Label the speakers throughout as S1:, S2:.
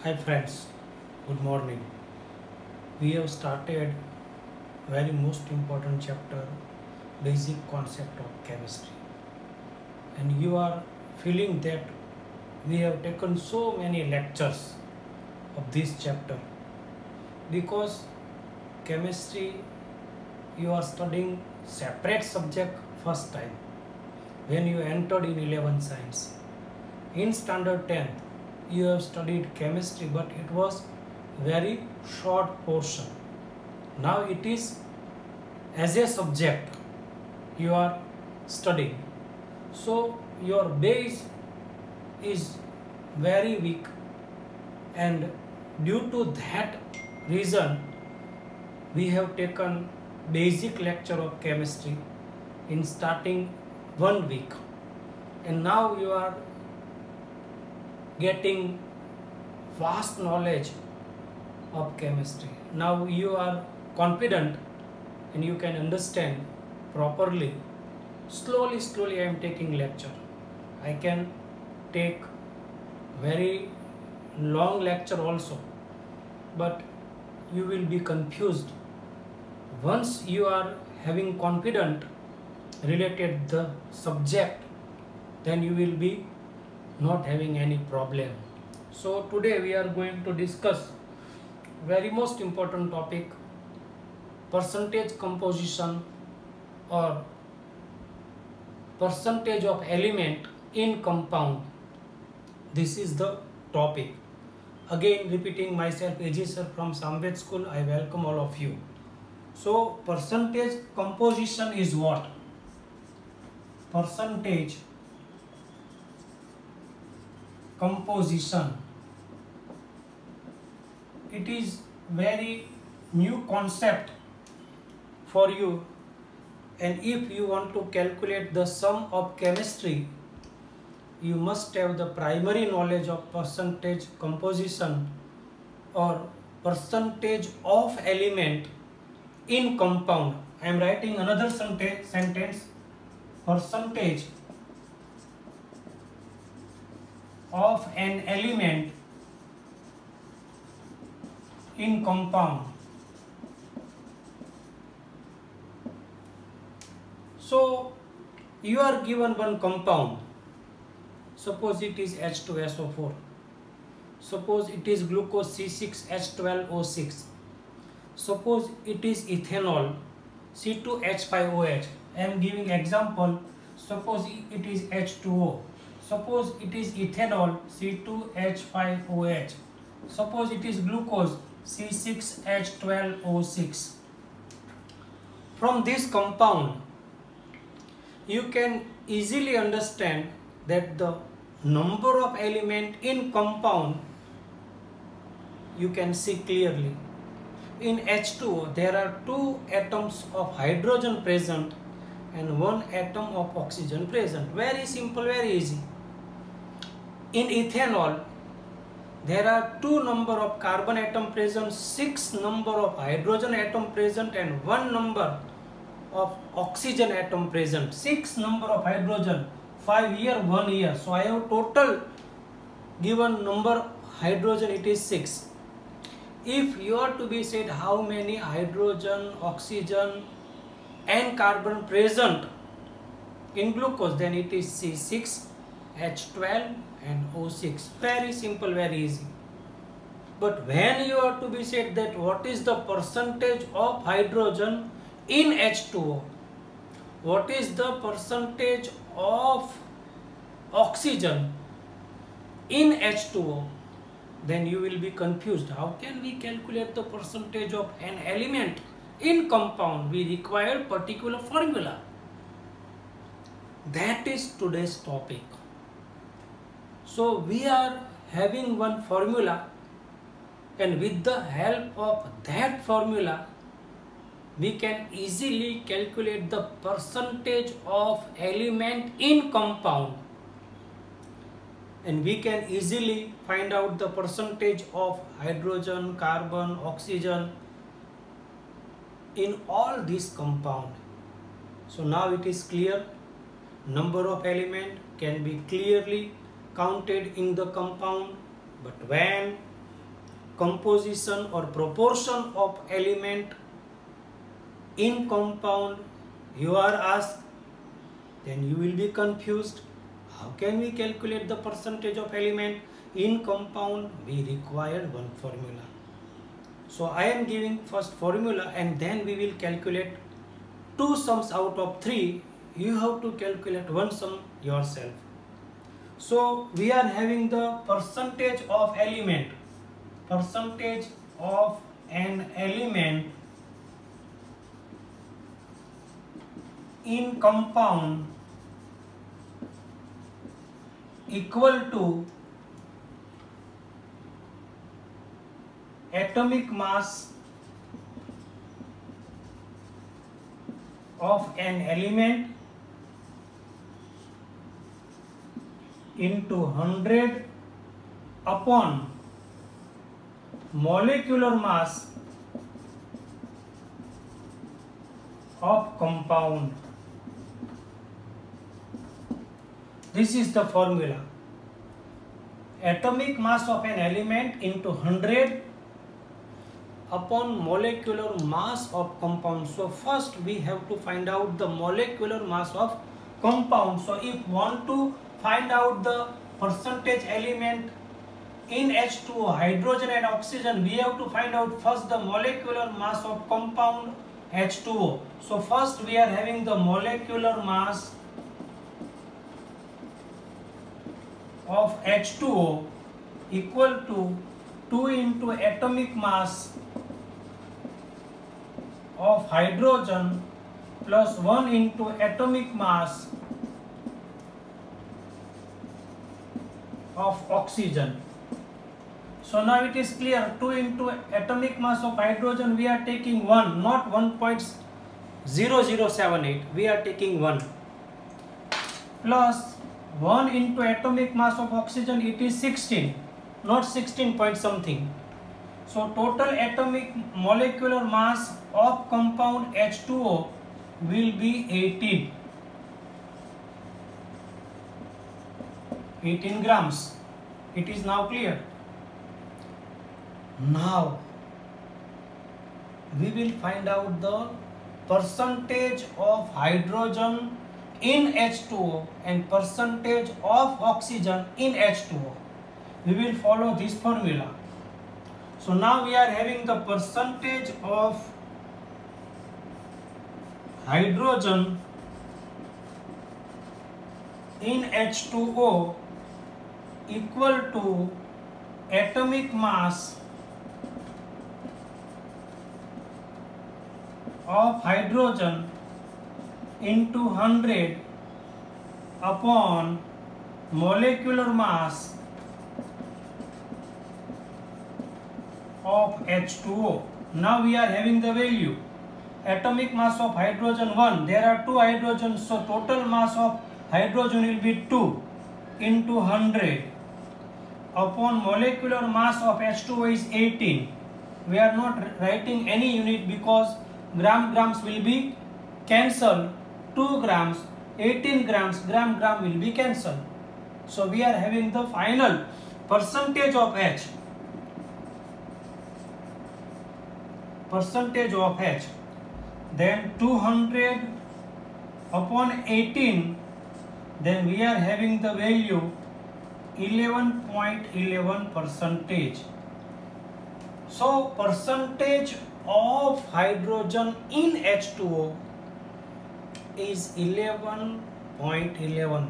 S1: Hi friends, good morning. We have started very most important chapter, basic concept of chemistry. And you are feeling that we have taken so many lectures of this chapter because chemistry you are studying separate subject first time when you entered in 11th science. In standard 10th you have studied chemistry but it was very short portion. Now it is as a subject you are studying, so your base is very weak, and due to that reason we have taken basic lecture of chemistry in starting 1 week, and now you are getting vast knowledge of chemistry. Now you are confident and you can understand properly. Slowly I am taking lecture. I can take very long lecture also, but you will be confused. Once you are having confident related the subject, then you will be not having any problem. So today we are going to discuss very most important topic, percentage composition or percentage of element in compound. This is the topic. Again repeating myself, AJ sir from Sambed School. I welcome all of you. So percentage composition is what? Percentage composition. It is very new concept for you, and if you want to calculate the sum of chemistry, you must have the primary knowledge of percentage composition or percentage of element in compound. I am writing another sentence, percentage of an element in compound. So you are given one compound. Suppose it is H2SO4. Suppose it is glucose C6H12O6. Suppose it is ethanol C2H5OH. I am giving example. Suppose it is H2O. Suppose it is ethanol C2H5OH. Suppose it is glucose C6H12O6. From this compound, you can easily understand that the number of element in compound you can see clearly. In H2O there are 2 atoms of hydrogen present and 1 atom of oxygen present. Very simple, very easy. In ethanol there are 2 number of carbon atom present, 6 number of hydrogen atom present and 1 number of oxygen atom present. 6 number of hydrogen, 5 year, 1 year. So I have total given number hydrogen, it is 6. If you are to be said how many hydrogen, oxygen and carbon present in glucose, then it is C6H12 and O6. Very simple, very easy. But when you are to be said that what is the percentage of hydrogen in H2O, what is the percentage of oxygen in H2O, then you will be confused. How can we calculate the percentage of an element in compound? We require particular formula. That is today's topic. So we are having one formula, and with the help of that formula we can easily calculate the percentage of element in compound, and we can easily find out the percentage of hydrogen, carbon, oxygen in all this compound. So now it is clear, number of element can be clearly counted in the compound, but when composition or proportion of element in compound you are asked, then you will be confused. How can we calculate the percentage of element in compound? We require one formula. So I am giving first formula and then we will calculate two sums out of three. You have to calculate one sum yourself. So we are having the percentage of element. Percentage of an element in compound equal to atomic mass of an element into 100 upon molecular mass of compound. This is the formula. Atomic mass of an element into 100 upon molecular mass of compound. So first we have to find out the molecular mass of compound. So if want to find out the percentage element in H2O, hydrogen and oxygen, we have to find out first the molecular mass of compound H2O. So first we are having the molecular mass of H2O equal to 2 into atomic mass of hydrogen plus 1 into atomic mass of oxygen. So now it is clear, 2 into atomic mass of hydrogen we are taking 1, not 1.0078, we are taking 1, plus 1 into atomic mass of oxygen, it is 16, not 16 point something. So total atomic molecular mass of compound H2O will be 18 grams. It is now clear. Now we will find out the percentage of hydrogen in H2O and percentage of oxygen in H2O. We will follow this formula. So now we are having the percentage of hydrogen in H2O equal to atomic mass of hydrogen into 100 upon molecular mass of H2O. Now we are having the value. Atomic mass of hydrogen 1. There are 2 hydrogens, so total mass of hydrogen will be 2 into 100 upon molecular mass of H2O is 18. We are not writing any unit because grams will be cancelled. 2 grams, 18 grams, gram will be cancelled. So we are having the final percentage of H. Percentage of H. Then 200 upon 18. Then we are having the value 11.11 percentage. So percentage of hydrogen in H2O is 11.11.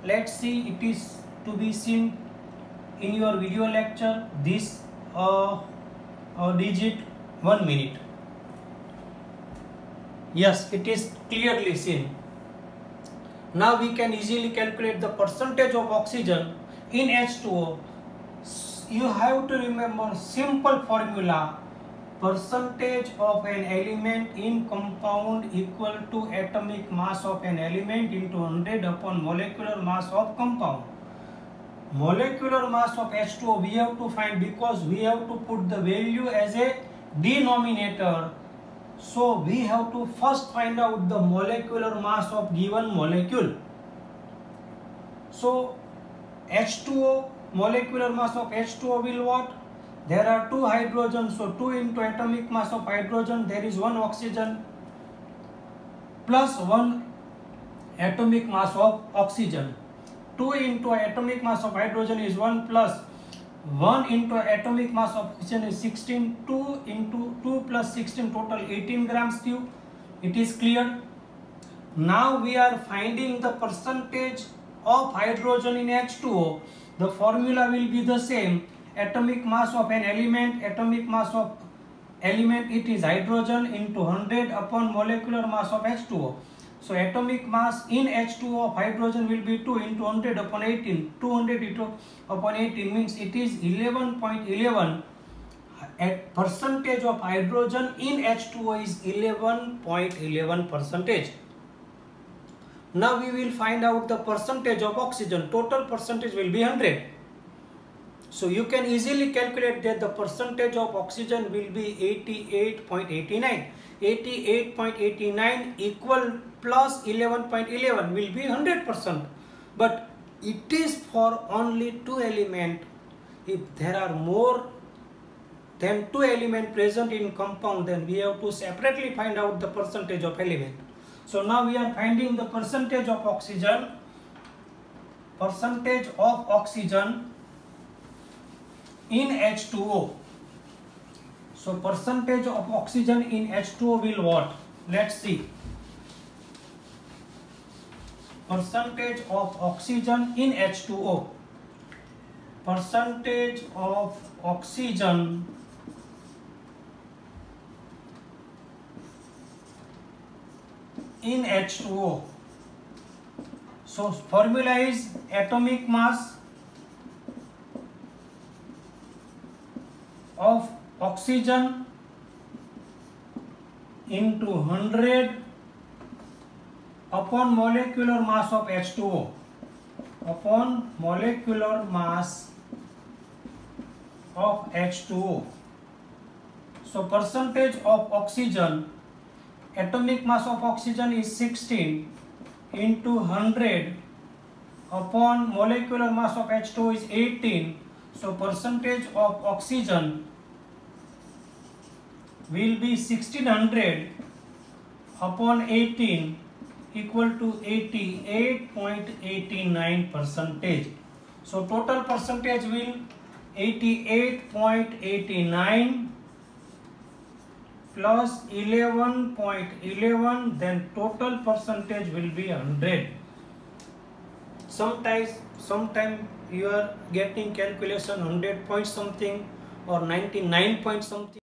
S1: Let's see, it is to be seen in your video lecture, this digit 1 minute. Yes, it is clearly seen. Now we can easily calculate the percentage of oxygen in H2O. You have to remember simple formula. Percentage of an element in compound equal to atomic mass of an element into 100 upon molecular mass of compound. Molecular mass of H2O we have to find because we have to put the value as a denominator. So we have to first find out the molecular mass of given molecule. So H2O, molecular mass of H2O will what? There are 2 hydrogens, so 2 into atomic mass of hydrogen, there is 1 oxygen plus 1 atomic mass of oxygen. 2 into atomic mass of hydrogen is 1 plus 1 into atomic mass of oxygen is 16. 2 into 2 plus 16, total 18 grams cube. It is clear. Now we are finding the percentage of hydrogen in H2O. The formula will be the same. Atomic mass of an element, it is hydrogen into 100 upon molecular mass of H2O. So atomic mass in H2O of hydrogen will be 2 into 100 upon 18. 200 into upon 18 means it is 11.11. Percentage of hydrogen in H2O is 11.11%. Now we will find out the percentage of oxygen. Total percentage will be 100. So you can easily calculate that the percentage of oxygen will be 88.89. 88.89 equal plus 11.11 will be 100%. But it is for only 2 elements. If there are more than 2 elements present in compound, then we have to separately find out the percentage of element. So now we are finding the percentage of oxygen. Percentage of oxygen in H2O. So percentage of oxygen in H2O will what? Let's see. Percentage of oxygen in H2O. Percentage of oxygen in H2O. So formula is atomic mass of oxygen into 100 upon molecular mass of H2O. Upon molecular mass of H2O. So percentage of oxygen, atomic mass of oxygen is 16 into 100 upon molecular mass of H2O is 18. So percentage of oxygen will be 1600 upon 18 equal to 88.89%. So total percentage will 88.89 plus 11.11, then total percentage will be 100. Sometimes you are getting calculation 100 point something or 99 point something.